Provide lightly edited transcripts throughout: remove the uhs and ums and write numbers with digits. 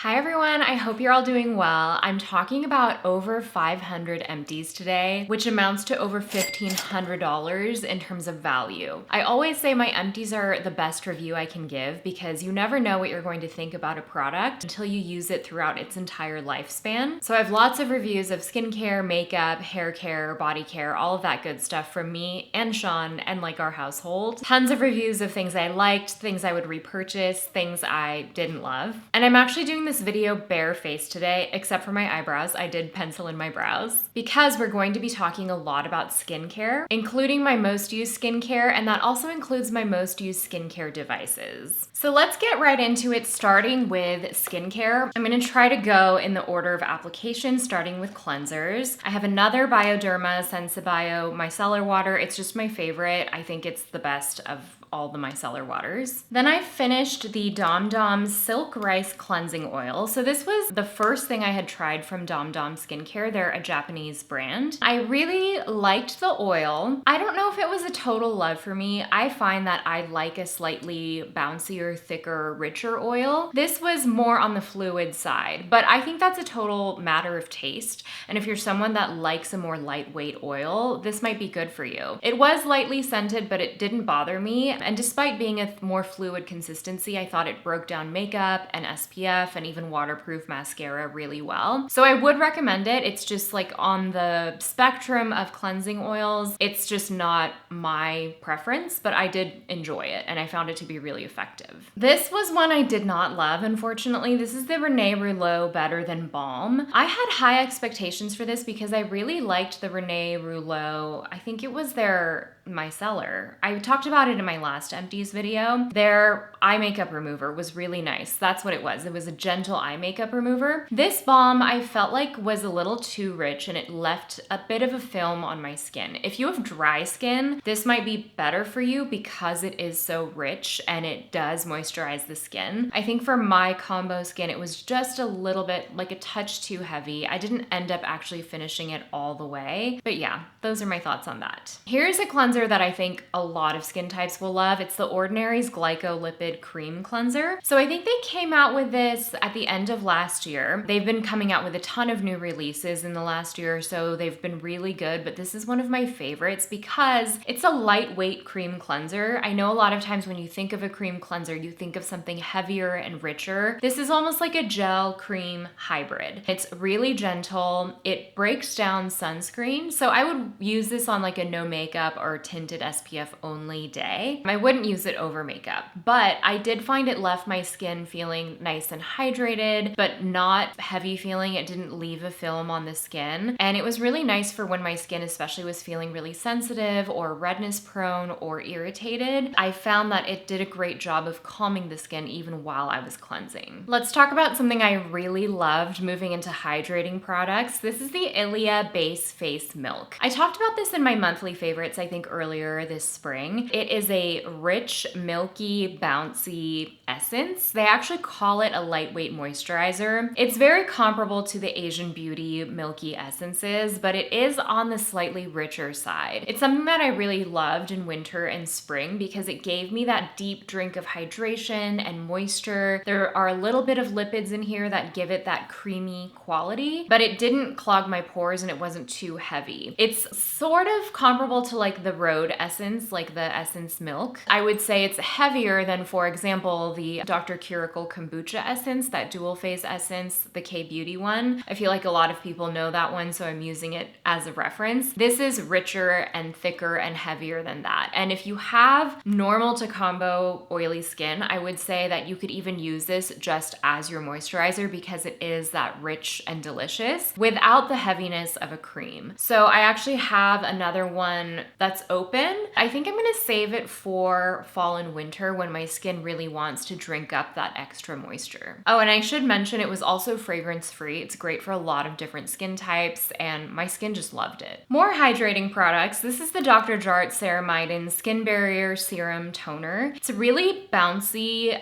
Hi everyone, I hope you're all doing well. I'm talking about over 500 empties today, which amounts to over $1,500 in terms of value. I always say my empties are the best review I can give because you never know what you're going to think about a product until you use it throughout its entire lifespan. So I have lots of reviews of skincare, makeup, hair care, body care, all of that good stuff from me and Sean and like our household. Tons of reviews of things I liked, things I would repurchase, things I didn't love. And I'm actually doing this video barefaced today, except for my eyebrows. I did pencil in my brows because we're going to be talking a lot about skincare, including my most used skincare, and that also includes my most used skincare devices. So let's get right into it, starting with skincare. I'm going to try to go in the order of application, starting with cleansers. I have another Bioderma Sensibio micellar water. It's just my favorite. I think it's the best of all the micellar waters. Then I finished the Dom Dom Silk Rice Cleansing Oil. So this was the first thing I had tried from Dom Dom Skincare. They're a Japanese brand. I really liked the oil. I don't know if it was a total love for me. I find that I like a slightly bouncier, thicker, richer oil. This was more on the fluid side, but I think that's a total matter of taste. And if you're someone that likes a more lightweight oil, this might be good for you. It was lightly scented, but it didn't bother me. And despite being a more fluid consistency, I thought it broke down makeup and SPF and even waterproof mascara really well. So I would recommend it. It's just like on the spectrum of cleansing oils, it's just not my preference, but I did enjoy it and I found it to be really effective. This was one I did not love, unfortunately. This is the René Rouleau Better Than Balm. I had high expectations for this because I really liked the René Rouleau. I think it was their micellar. I talked about it in my last empties video. Their eye makeup remover was really nice. That's what it was. It was a gentle eye makeup remover. This balm I felt like was a little too rich and it left a bit of a film on my skin. If you have dry skin, this might be better for you because it is so rich and it does moisturize the skin. I think for my combo skin, it was just a little bit like a touch too heavy. I didn't end up actually finishing it all the way, but yeah, those are my thoughts on that. Here's a cleanser that I think a lot of skin types will love. It's the Ordinary's Glycolipid Cream Cleanser. So I think they came out with this at the end of last year. They've been coming out with a ton of new releases in the last year or so. They've been really good, but this is one of my favorites because it's a lightweight cream cleanser. I know a lot of times when you think of a cream cleanser, you think of something heavier and richer. This is almost like a gel cream hybrid. It's really gentle. It breaks down sunscreen. So I would use this on like a no makeup or tinted SPF only day. I wouldn't use it over makeup, but I did find it left my skin feeling nice and hydrated, but not heavy feeling. It didn't leave a film on the skin. And it was really nice for when my skin especially was feeling really sensitive or redness prone or irritated. I found that it did a great job of calming the skin even while I was cleansing. Let's talk about something I really loved moving into hydrating products. This is the Ilia Base Face Milk. I talked about this in my monthly favorites, I think earlier this spring. It is a rich, milky, bouncy essence. They actually call it a lightweight moisturizer. It's very comparable to the Asian Beauty milky essences, but it is on the slightly richer side. It's something that I really loved in winter and spring because it gave me that deep drink of hydration and moisture. There are a little bit of lipids in here that give it that creamy quality, but it didn't clog my pores and it wasn't too heavy. It's sort of comparable to like the Rhode essence, like the Essence Milk. I would say it's heavier than, for example, the Dr. Curicle Kombucha essence, that dual phase essence, the K-Beauty one. I feel like a lot of people know that one, so I'm using it as a reference. This is richer and thicker and heavier than that. And if you have normal to combo oily skin, I would say that you could even use this just as your moisturizer because it is that rich and delicious without the heaviness of a cream. So I actually have another one that's open. I think I'm gonna save it for fall and winter when my skin really wants to drink up that extra moisture. Oh, and I should mention it was also fragrance free. It's great for a lot of different skin types and my skin just loved it. More hydrating products. This is the Dr. Jart Ceramidin Skin Barrier Serum Toner. It's a really bouncy,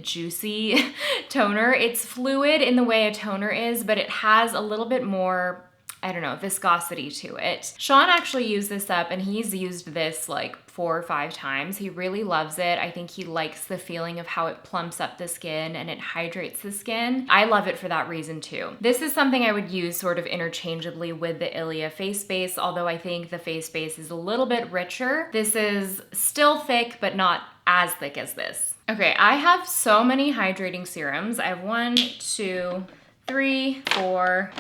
juicy toner. It's fluid in the way a toner is, but it has a little bit more I don't know, viscosity to it. Sean actually used this up and he's used this like 4 or 5 times. He really loves it. I think he likes the feeling of how it plumps up the skin and it hydrates the skin. I love it for that reason too. This is something I would use sort of interchangeably with the Ilia face base, although I think the face base is a little bit richer. This is still thick, but not as thick as this. Okay, I have so many hydrating serums. I have 1, 2, 3, 4,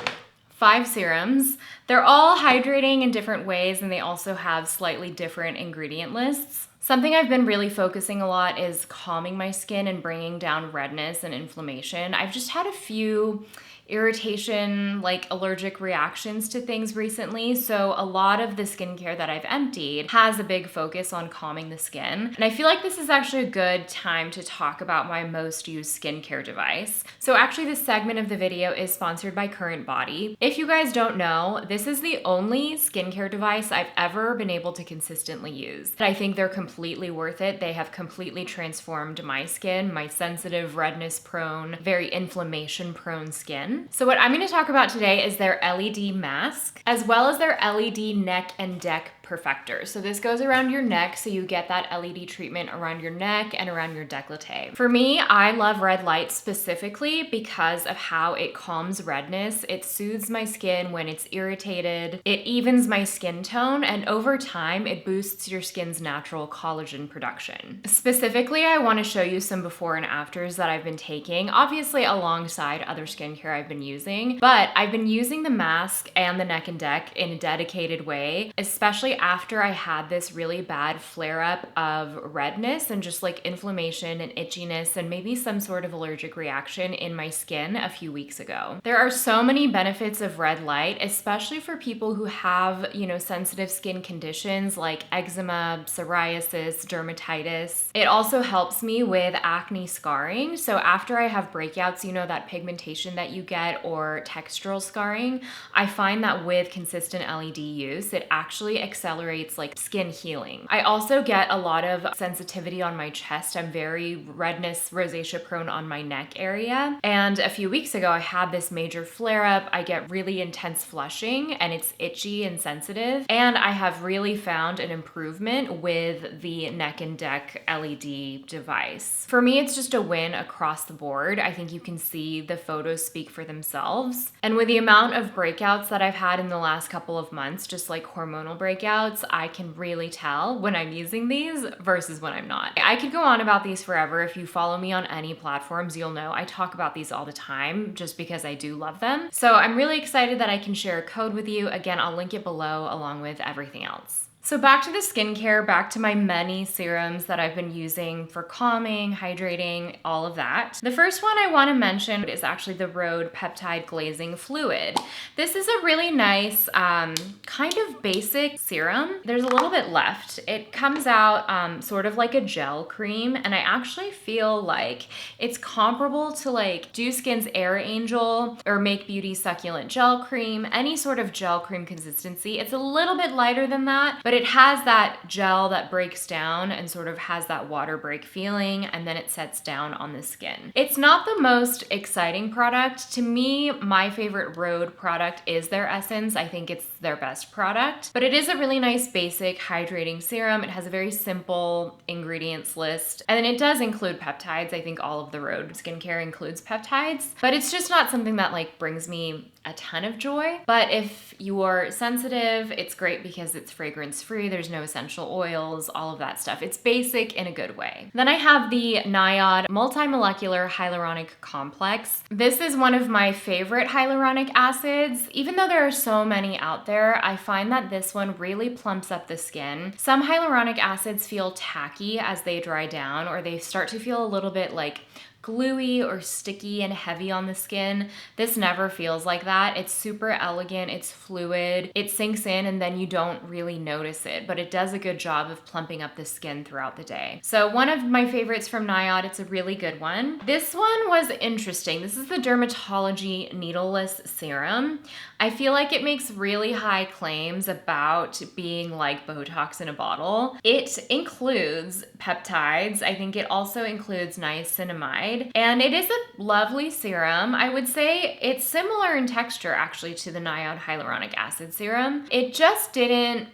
5 serums. They're all hydrating in different ways and they also have slightly different ingredient lists. Something I've been really focusing a lot is calming my skin and bringing down redness and inflammation. I've just had a few irritation, like allergic reactions to things recently. So a lot of the skincare that I've emptied has a big focus on calming the skin. And I feel like this is actually a good time to talk about my most used skincare device. So actually this segment of the video is sponsored by CurrentBody. If you guys don't know, this is the only skincare device I've ever been able to consistently use. I think they're completely worth it. They have completely transformed my skin, my sensitive, redness prone, very inflammation prone skin. So what I'm going to talk about today is their LED mask, as well as their LED neck and deck perfector. So this goes around your neck, so you get that LED treatment around your neck and around your décolleté. For me, I love red light specifically because of how it calms redness. It soothes my skin when it's irritated. It evens my skin tone, and over time, it boosts your skin's natural collagen production. Specifically, I want to show you some before and afters that I've been taking, obviously alongside other skincare I've been using, but I've been using the mask and the neck and deck in a dedicated way, especially after I had this really bad flare-up of redness and just like inflammation and itchiness and maybe some sort of allergic reaction in my skin a few weeks ago. There are so many benefits of red light, especially for people who have, you know, sensitive skin conditions like eczema, psoriasis, dermatitis. It also helps me with acne scarring. So after I have breakouts, you know, that pigmentation that you get or textural scarring, I find that with consistent LED use, it actually accelerates like skin healing. I also get a lot of sensitivity on my chest. I'm very redness, rosacea prone on my neck area. And a few weeks ago, I had this major flare up. I get really intense flushing and it's itchy and sensitive. And I have really found an improvement with the neck and deck LED device. For me, it's just a win across the board. I think you can see the photos speak for themselves. And with the amount of breakouts that I've had in the last couple of months, just like hormonal breakouts, I can really tell when I'm using these versus when I'm not. I could go on about these forever. If you follow me on any platforms, you'll know I talk about these all the time just because I do love them. So I'm really excited that I can share a code with you. Again, I'll link it below along with everything else. So back to the skincare, back to my many serums that I've been using for calming, hydrating, all of that. The first one I want to mention is actually the Rhode Peptide Glazing Fluid. This is a really nice, kind of basic serum. There's a little bit left. It comes out sort of like a gel cream, and I actually feel like it's comparable to like Dew Skin's Air Angel or Make Beauty Succulent Gel Cream, any sort of gel cream consistency. It's a little bit lighter than that, but it has that gel that breaks down and sort of has that water break feeling, and then it sets down on the skin. It's not the most exciting product. To me, my favorite Rhode product is their Essence. I think it's their best product, but it is a really nice basic hydrating serum. It has a very simple ingredients list, and then it does include peptides. I think all of the Rhode skincare includes peptides, but it's just not something that like brings me a ton of joy. But if you are sensitive, it's great because it's fragrance free. There's no essential oils, all of that stuff. It's basic in a good way. Then I have the Niod Multimolecular Hyaluronic Complex. This is one of my favorite hyaluronic acids. Even though there are so many out there, I find that this one really plumps up the skin. Some hyaluronic acids feel tacky as they dry down, or they start to feel a little bit like gluey or sticky and heavy on the skin. This never feels like that. It's super elegant, it's fluid, it sinks in and then you don't really notice it, but it does a good job of plumping up the skin throughout the day. So one of my favorites from Niod, it's a really good one. This one was interesting. This is the Dermatology Needleless Serum. I feel like it makes really high claims about being like Botox in a bottle. It includes peptides. I think it also includes niacinamide. Ceramide. And it is a lovely serum. I would say it's similar in texture actually to the Niod Hyaluronic Acid Serum. It just didn't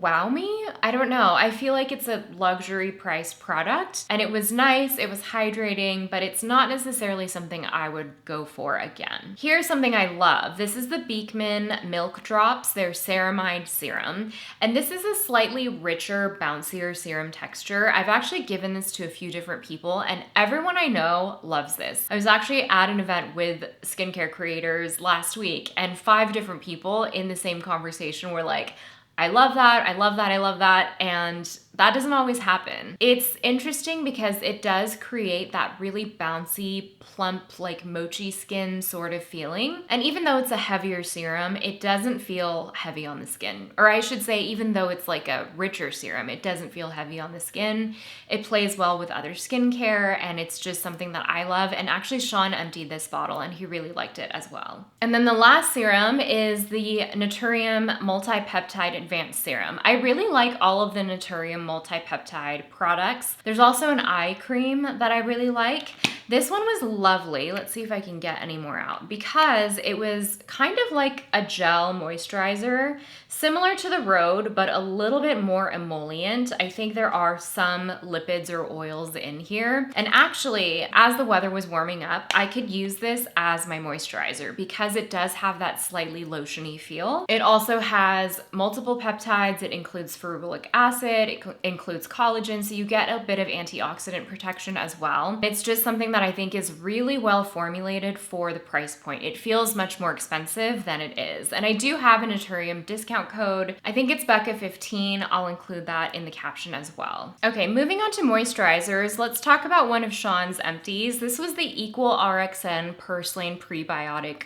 wow me. I don't know. I feel like it's a luxury priced product and it was nice, it was hydrating, but it's not necessarily something I would go for again. Here's something I love. This is the Beekman Milk Drops, their Ceramide Serum. And this is a slightly richer, bouncier serum texture. I've actually given this to a few different people and everyone I know loves this. I was actually at an event with skincare creators last week and 5 different people in the same conversation were like, I love that, I love that, I love that, and that doesn't always happen. It's interesting because it does create that really bouncy, plump, like mochi skin sort of feeling. And even though it's a heavier serum, it doesn't feel heavy on the skin. Or I should say, even though it's like a richer serum, it doesn't feel heavy on the skin. It plays well with other skincare, and it's just something that I love. And actually, Sean emptied this bottle, and he really liked it as well. And then the last serum is the Naturium Multi-Peptide Advanced Serum. I really like all of the Naturium multi-peptide products. There's also an eye cream that I really like. This one was lovely. Let's see if I can get any more out because it was kind of like a gel moisturizer, similar to the Rhode, but a little bit more emollient. I think there are some lipids or oils in here. And actually, as the weather was warming up, I could use this as my moisturizer because it does have that slightly lotiony feel. It also has multiple peptides. It includes ferulic acid. It includes collagen, so you get a bit of antioxidant protection as well. It's just something that I think is really well formulated for the price point. It feels much more expensive than it is. And I do have a Naturium discount code. I think it's Bekah 15. I'll include that in the caption as well. Okay, moving on to moisturizers, let's talk about one of Sean's empties. This was the Equal RxN Purslane Prebiotic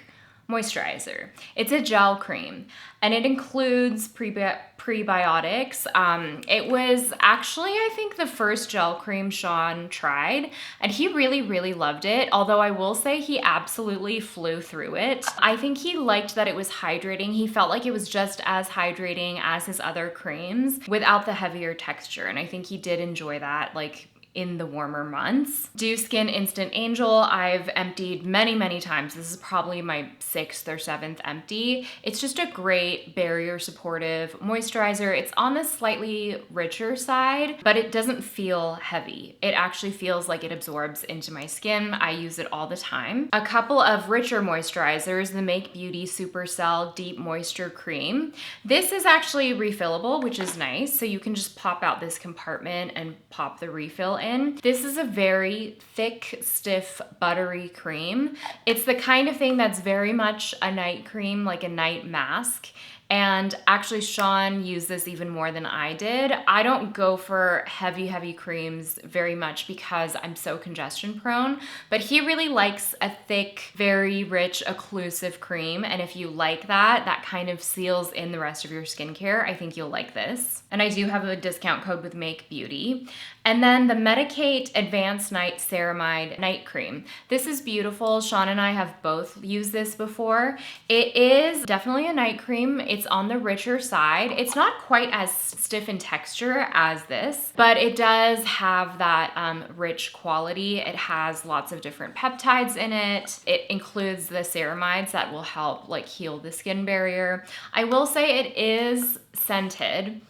Moisturizer. It's a gel cream and it includes prebiotics. It was actually, I think, the first gel cream Sean tried and he really, really loved it. Although I will say he absolutely flew through it. I think he liked that it was hydrating. He felt like it was just as hydrating as his other creams without the heavier texture. And I think he did enjoy that, like, in the warmer months. Dew Skin Instant Angel, I've emptied many, many times. This is probably my 6th or 7th empty. It's just a great barrier supportive moisturizer. It's on the slightly richer side, but it doesn't feel heavy. It actually feels like it absorbs into my skin. I use it all the time. A couple of richer moisturizers, the Make Beauty Supercell Deep Moisture Cream. This is actually refillable, which is nice. So you can just pop out this compartment and pop the refill in. This is a very thick, stiff, buttery cream. It's the kind of thing that's very much a night cream, like a night mask. And actually Sean used this even more than I did. I don't go for heavy, heavy creams very much because I'm so congestion prone, but he really likes a thick, very rich, occlusive cream. And if you like that, that kind of seals in the rest of your skincare, I think you'll like this. And I do have a discount code with Make Beauty. And then the Medicate Advanced Night Ceramide Night Cream. This is beautiful. Sean and I have both used this before. It is definitely a night cream. It's on the richer side. It's not quite as stiff in texture as this, but it does have that rich quality. It has lots of different peptides in it. It includes the ceramides that will help like heal the skin barrier. I will say it is scented.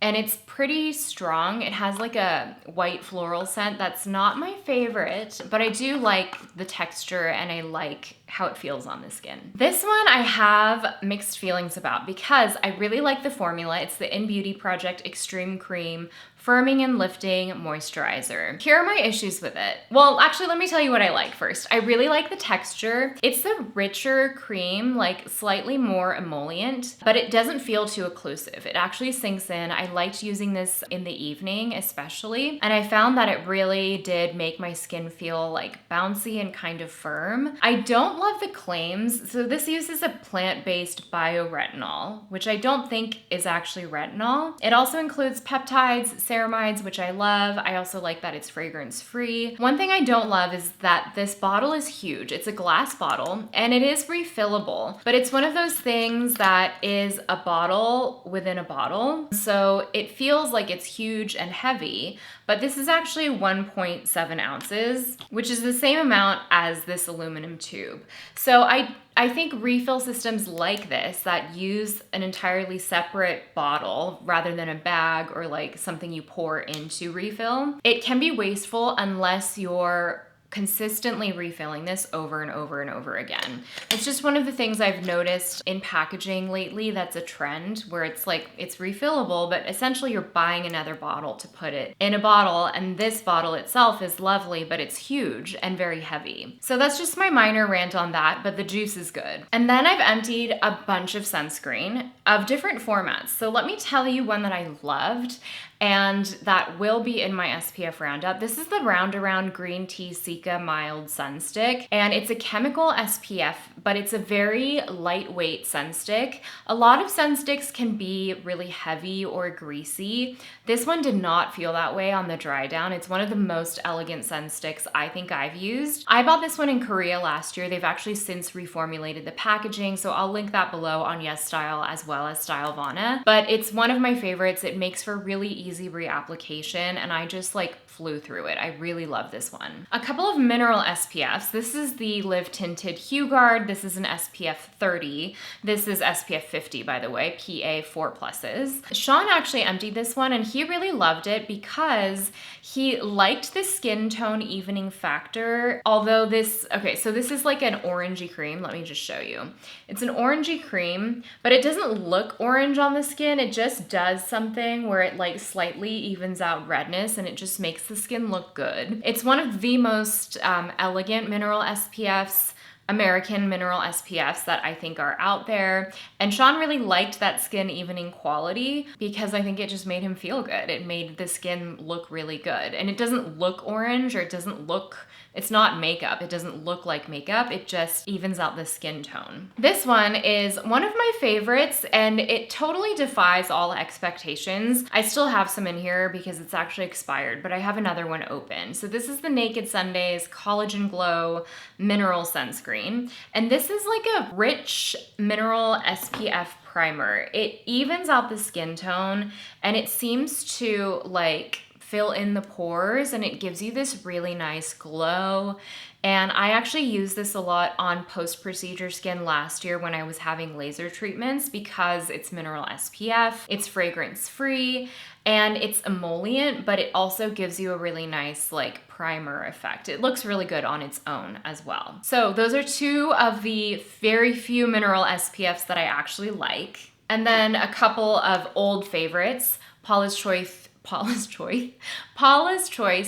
And it's pretty strong. It has like a white floral scent that's not my favorite, but I do like the texture and I like how it feels on the skin. This one I have mixed feelings about because I really like the formula. It's the In Beauty Project Extreme Cream Firming and Lifting Moisturizer. Here are my issues with it. Well, actually, let me tell you what I like first. I really like the texture. It's the richer cream, like slightly more emollient, but it doesn't feel too occlusive. It actually sinks in. I liked using this in the evening, especially, and I found that it really did make my skin feel like bouncy and kind of firm. I don't love the claims. So this uses a plant-based bioretinol, which I don't think is actually retinol. It also includes peptides, ceramides, which I love. I also like that it's fragrance-free. One thing I don't love is that this bottle is huge. It's a glass bottle and it is refillable, but it's one of those things that is a bottle within a bottle. So it feels like it's huge and heavy, but this is actually 1.7 ounces, which is the same amount as this aluminum tube. So I think refill systems like this that use an entirely separate bottle rather than a bag or like something you pour into refill, it can be wasteful unless you're consistently refilling this over and over and over again. It's just one of the things I've noticed in packaging lately that's a trend where it's like, it's refillable, but essentially you're buying another bottle to put it in a bottle, and this bottle itself is lovely, but it's huge and very heavy. So that's just my minor rant on that, but the juice is good. And then I've emptied a bunch of sunscreen of different formats. So let me tell you one that I loved, and that will be in my SPF roundup. This is the Roundaround Green Tea Cica Mild Sun Stick, and it's a chemical SPF, but it's a very lightweight sun stick. A lot of sun sticks can be really heavy or greasy. This one did not feel that way on the dry down. It's one of the most elegant sun sticks I think I've used. I bought this one in Korea last year. They've actually since reformulated the packaging, so I'll link that below on Yes Style as well as Stylevana. But it's one of my favorites. It makes for really easy reapplication, and I just like flew through it. I really love this one. A couple of mineral SPFs. This is the Live Tinted Hue Guard. This is an SPF 30. This is SPF 50, by the way, PA 4+. Sean actually emptied this one and he really loved it because he liked the skin tone evening factor. Although this, okay, so this is like an orangey cream. Let me just show you. It's an orangey cream, but it doesn't look orange on the skin. It just does something where it like slightly evens out redness and it just makes the skin look good. It's one of the most elegant mineral SPFs, American mineral SPFs that I think are out there. And Sean really liked that skin evening quality because I think it just made him feel good. It made the skin look really good. And it doesn't look orange, or it doesn't look, it's not makeup. It doesn't look like makeup. It just evens out the skin tone. This one is one of my favorites and it totally defies all expectations. I still have some in here because it's actually expired, but I have another one open. So this is the Naked Sundays Collagen Glow Mineral Sunscreen. And this is like a rich mineral SPF primer. It evens out the skin tone and it seems to like fill in the pores, and it gives you this really nice glow. And I actually used this a lot on post-procedure skin last year when I was having laser treatments because it's mineral SPF, it's fragrance-free, and it's emollient, but it also gives you a really nice like primer effect. It looks really good on its own as well. So those are two of the very few mineral SPFs that I actually like. And then a couple of old favorites, Paula's Choice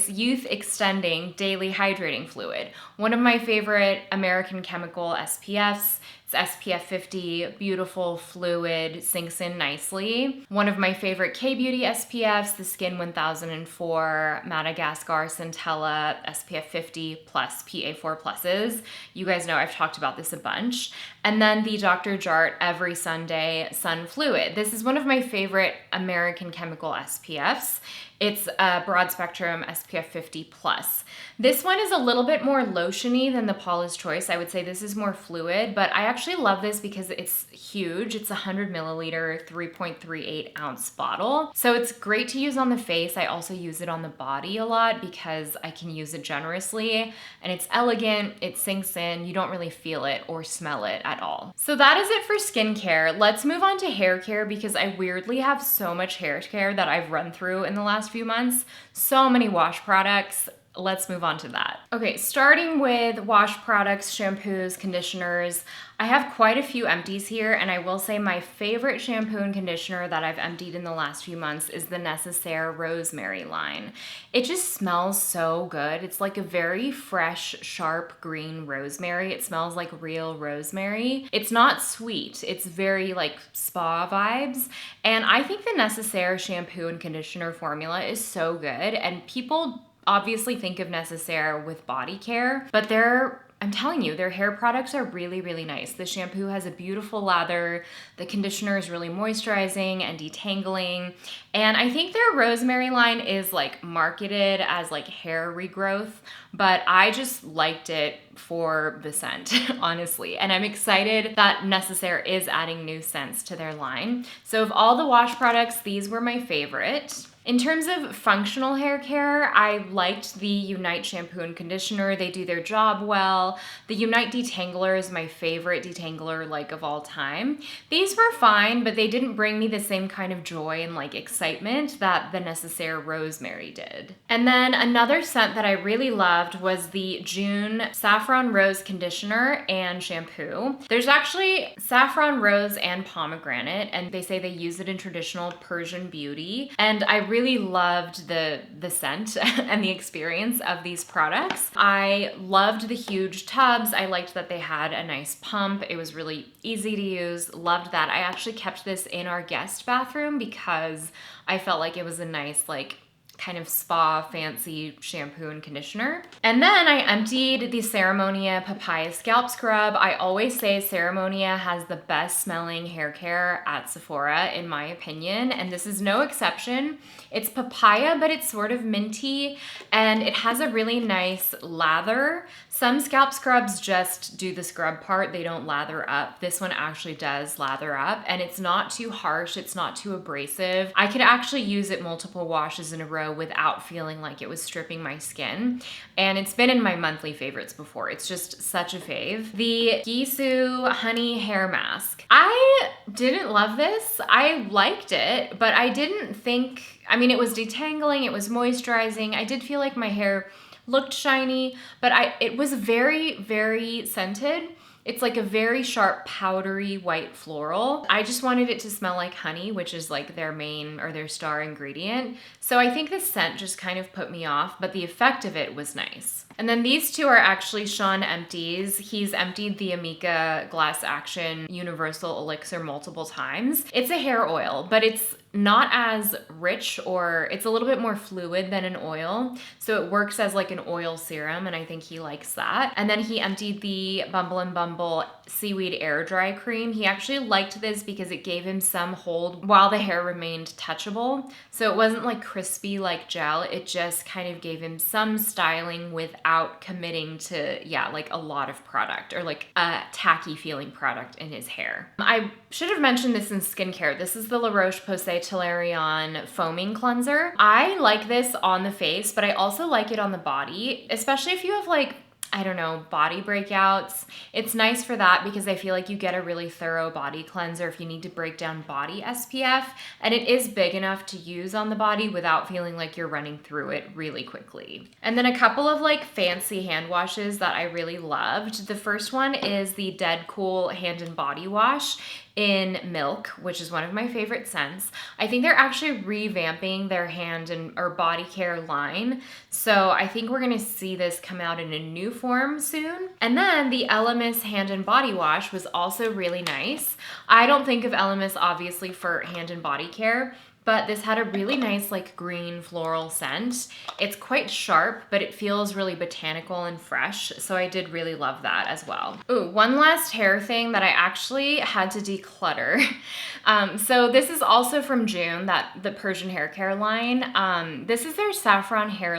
Youth Extending Daily Hydrating Fluid. One of my favorite American Chemical SPFs. It's SPF 50, beautiful fluid, sinks in nicely. One of my favorite K-Beauty SPFs, the Skin 1004 Madagascar Centella SPF 50 plus PA 4+. You guys know I've talked about this a bunch. And then the Dr. Jart Every Sunday Sun Fluid. This is one of my favorite American Chemical SPFs. It's a broad spectrum SPF 50 plus. This one is a little bit more lotiony than the Paula's Choice. I would say this is more fluid, but I actually love this because it's huge. It's a 100 milliliter, 3.38 ounce bottle. So it's great to use on the face. I also use it on the body a lot because I can use it generously, and it's elegant, it sinks in, you don't really feel it or smell it at all. So that is it for skincare. Let's move on to hair care because I weirdly have so much hair care that I've run through in the last few months. So many wash products. Let's move on to that. Okay, starting with wash products, shampoos, conditioners. I have quite a few empties here, and I will say my favorite shampoo and conditioner that I've emptied in the last few months is the Necessaire Rosemary line. It just smells so good. It's like a very fresh, sharp green rosemary. It smells like real rosemary. It's not sweet. It's very like spa vibes. And I think the Necessaire shampoo and conditioner formula is so good, and people obviously think of Necessaire with body care, but their I'm telling you, their hair products are really, really nice. The shampoo has a beautiful lather. The conditioner is really moisturizing and detangling. And I think their rosemary line is like marketed as like hair regrowth, but I just liked it for the scent, honestly. And I'm excited that Necessaire is adding new scents to their line. So of all the wash products, these were my favorite. In terms of functional hair care, I liked the Unite shampoo and conditioner. They do their job well. The Unite detangler is my favorite detangler like of all time. These were fine, but they didn't bring me the same kind of joy and like excitement that the Necessaire Rosemary did. And then another scent that I really loved was the Joon Saffron Rose conditioner and shampoo. There's actually saffron rose and pomegranate, and they say they use it in traditional Persian beauty. And I really loved the scent and the experience of these products. I loved the huge tubs. I liked that they had a nice pump. It was really easy to use. Loved that. I actually kept this in our guest bathroom because I felt like it was a nice like kind of spa fancy shampoo and conditioner. And then I emptied the Ceremonia Papaya Scalp Scrub. I always say Ceremonia has the best smelling hair care at Sephora in my opinion, and this is no exception. It's papaya, but it's sort of minty, and it has a really nice lather. Some scalp scrubs just do the scrub part, they don't lather up. This one actually does lather up, and it's not too harsh, it's not too abrasive. I could actually use it multiple washes in a row without feeling like it was stripping my skin. And it's been in my monthly favorites before. It's just such a fave. The Gisou Honey Hair Mask. I didn't love this. I liked it, but I didn't think, I mean, it was detangling, it was moisturizing. I did feel like my hair looked shiny, but it was very, very scented. It's like a very sharp, powdery white floral. I just wanted it to smell like honey, which is like their main or their star ingredient. So I think the scent just kind of put me off, but the effect of it was nice. And then these two are actually Sean Empties. He's emptied the Amika Glass Action Universal Elixir multiple times. It's a hair oil, but it's not as rich, or it's a little bit more fluid than an oil. So it works as like an oil serum, and I think he likes that. And then he emptied the Bumble and Bumble Seaweed Air Dry Cream. He actually liked this because it gave him some hold while the hair remained touchable. So it wasn't like crispy like gel, it just kind of gave him some styling without committing to, yeah, like a lot of product or like a tacky feeling product in his hair. I should have mentioned this in skincare. This is the La Roche-Posay Tolerion Foaming Cleanser. I like this on the face, but I also like it on the body, especially if you have like, I don't know, body breakouts. It's nice for that because I feel like you get a really thorough body cleanser if you need to break down body SPF, and it is big enough to use on the body without feeling like you're running through it really quickly. And then a couple of like fancy hand washes that I really loved. The first one is the Dead Cool Hand and Body Wash in Milk, which is one of my favorite scents. I think they're actually revamping their hand and or body care line. So I think we're gonna see this come out in a new form soon. And then the Elemis Hand and Body Wash was also really nice. I don't think of Elemis obviously for hand and body care, but this had a really nice like green floral scent. It's quite sharp, but it feels really botanical and fresh. So I did really love that as well. Ooh, one last hair thing that I actually had to declutter. So this is also from Joon, the Persian hair care line. This is their Saffron Hair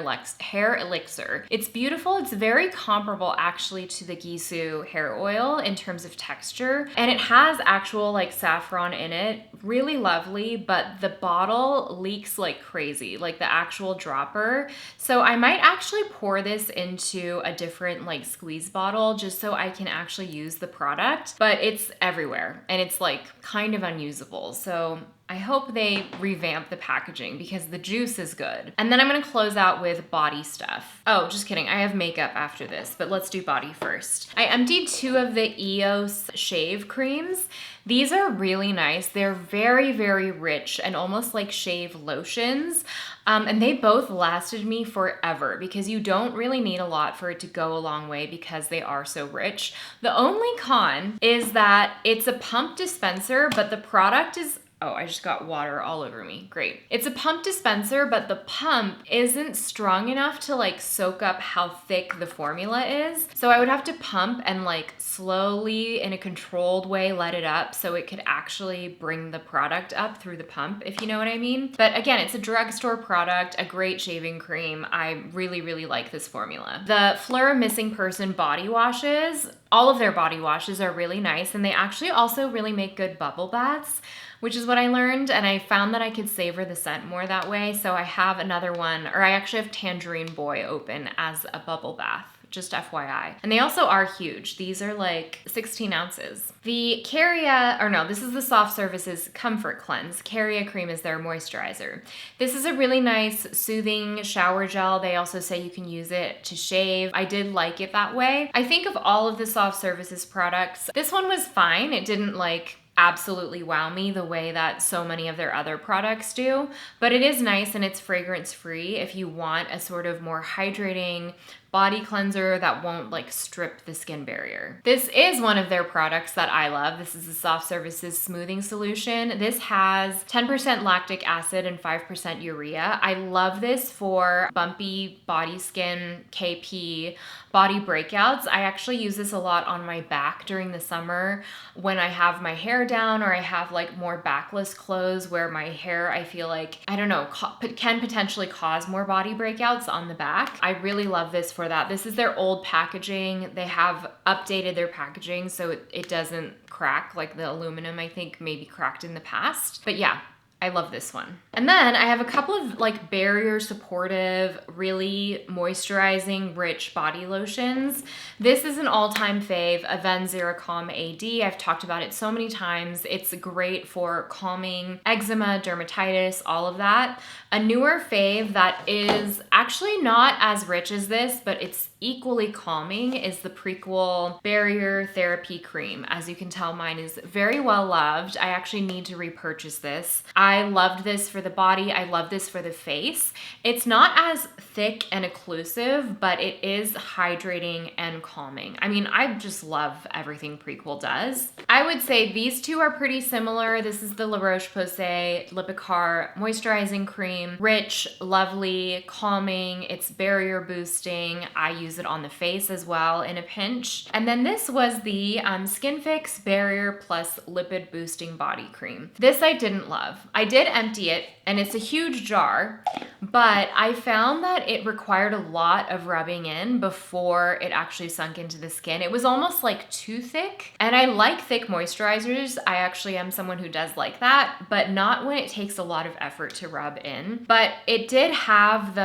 Elixir. It's beautiful. It's very comparable actually to the Gisou Hair Oil in terms of texture. And it has actual like saffron in it. Really lovely, but the bottle leaks like crazy, like the actual dropper. So I might actually pour this into a different like squeeze bottle just so I can actually use the product, but it's everywhere and it's like kind of unusable. So I hope they revamp the packaging because the juice is good. And then I'm gonna close out with body stuff. Oh, just kidding. I have makeup after this, but let's do body first. I emptied 2 of the EOS shave creams. These are really nice. They're very, very rich and almost like shave lotions. And they both lasted me forever because you don't really need a lot for it to go a long way because they are so rich. The only con is that it's a pump dispenser, but the product is Oh, I just got water all over me. Great. It's a pump dispenser, but the pump isn't strong enough to like soak up how thick the formula is. So I would have to pump and like slowly in a controlled way let it up so it could actually bring the product up through the pump, if you know what I mean. But again, it's a drugstore product, a great shaving cream. I really, really like this formula. The Fleur Missing Person body washes, all of their body washes are really nice, and they actually also really make good bubble baths, which is what I learned, and I found that I could savor the scent more that way. So I have another one, or I actually have Tangerine Boy open as a bubble bath, just FYI. And they also are huge. These are like 16 ounces. The Caria, or no, this is the Soft Services Comfort Cleanse. Caria Cream is their moisturizer. This is a really nice soothing shower gel. They also say you can use it to shave. I did like it that way. I think of all of the Soft Services products, this one was fine. It didn't like absolutely wow me the way that so many of their other products do, but it is nice and it's fragrance free if you want a sort of more hydrating body cleanser that won't like strip the skin barrier. This is one of their products that I love. This is the Soft Services Smoothing Solution. This has 10% lactic acid and 5% urea. I love this for bumpy body skin, KP, body breakouts. I actually use this a lot on my back during the summer when I have my hair down or I have like more backless clothes where my hair, I feel like, I don't know, can potentially cause more body breakouts on the back. I really love this for that. This is their old packaging. They have updated their packaging so it doesn't crack like the aluminum, I think, maybe cracked in the past. But yeah, I love this one. And then I have a couple of like barrier supportive, really moisturizing, rich body lotions. This is an all-time fave, Avène Zeracalm AD. I've talked about it so many times. It's great for calming eczema, dermatitis, all of that. A newer fave that is actually not as rich as this, but it's equally calming is the Prequel Barrier Therapy Cream. As you can tell, mine is very well loved. I actually need to repurchase this. I loved this for the body. I love this for the face. It's not as thick and occlusive, but it is hydrating and calming. I mean, I just love everything Prequel does. I would say these two are pretty similar. This is the La Roche-Posay Lipikar Moisturizing Cream. Rich, lovely, calming. It's barrier boosting. I use it on the face as well in a pinch. And then this was the Skin Fix Barrier Plus Lipid Boosting Body Cream. This I didn't love. I did empty it, and it's a huge jar, but I found that it required a lot of rubbing in before it actually sunk into the skin. It was almost like too thick, and I like thick moisturizers. I actually am someone who does like that, but not when it takes a lot of effort to rub in. But it did have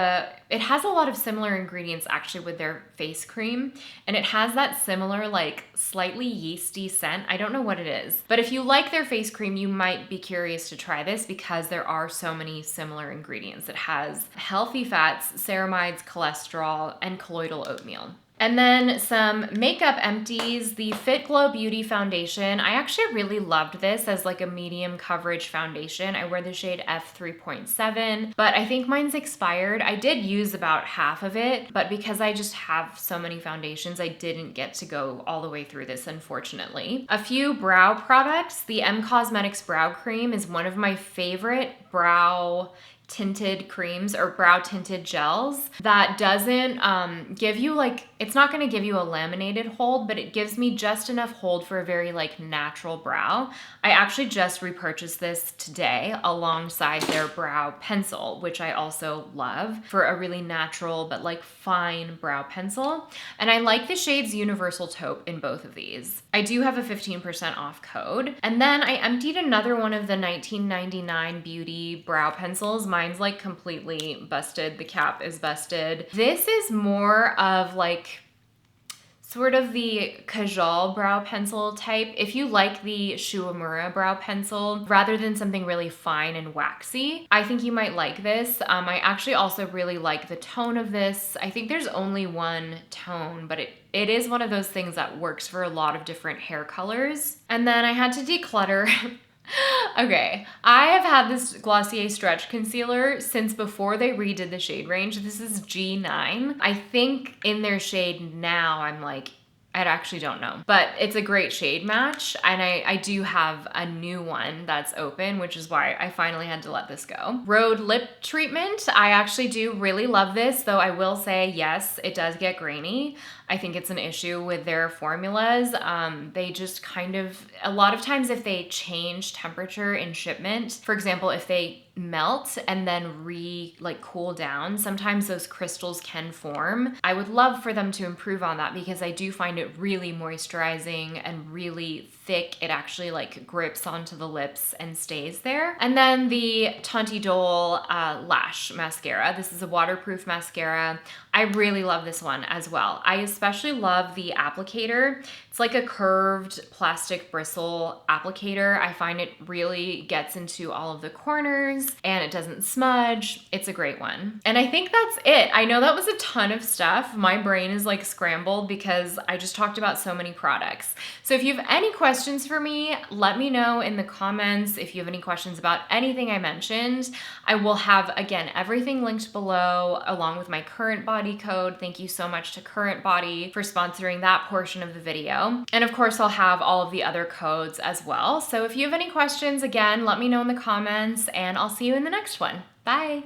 it has a lot of similar ingredients actually with their face cream, and it has that similar like slightly yeasty scent. I don't know what it is, but if you like their face cream, you might be curious to try this because there are so many similar ingredients. It has healthy fats, ceramides, cholesterol, and colloidal oatmeal. And then some makeup empties, the Fit Glow Beauty Foundation. I actually really loved this as like a medium coverage foundation. I wear the shade F3.7, but I think mine's expired. I did use about half of it, but because I just have so many foundations, I didn't get to go all the way through this, unfortunately. A few brow products. The M Cosmetics Brow Cream is one of my favorite brow tinted creams or brow tinted gels that doesn't give you like, it's not going to give you a laminated hold, but it gives me just enough hold for a very like natural brow. I actually just repurchased this today alongside their brow pencil, which I also love for a really natural but like fine brow pencil. And I like the shades Universal Taupe in both of these. I do have a 15% off code. And then I emptied another one of the 1999 Beauty brow pencils. Mine's like completely busted. The cap is busted. This is more of like sort of the Kajal brow pencil type. If you like the Shuamura brow pencil, rather than something really fine and waxy, I think you might like this. I actually also really like the tone of this. I think there's only one tone, but it is one of those things that works for a lot of different hair colors. And then I had to declutter. Okay, I have had this Glossier Stretch Concealer since before they redid the shade range. This is G9. I think in their shade now I'm like I actually don't know, but it's a great shade match. And I do have a new one that's open, which is why I finally had to let this go. Rhode lip treatment. I actually do really love this, though I will say, yes, it does get grainy. I think it's an issue with their formulas. They just kind of, a lot of times if they change temperature in shipment, for example, if they melt and then cool down, sometimes those crystals can form. I would love for them to improve on that because I do find it really moisturizing and really thick. It actually like grips onto the lips and stays there. And then the Tonti Dole lash mascara. This is a waterproof mascara. I really love this one as well. I especially love the applicator. It's like a curved plastic bristle applicator. I find it really gets into all of the corners and it doesn't smudge. It's a great one. And I think that's it. I know that was a ton of stuff. My brain is like scrambled because I just talked about so many products. So if you have any questions for me, let me know in the comments. If you have any questions about anything I mentioned, I will have, again, everything linked below along with my CurrentBody code. Thank you so much to CurrentBody for sponsoring that portion of the video. And of course, I'll have all of the other codes as well. So if you have any questions, again, let me know in the comments and I'll see you in the next one. Bye.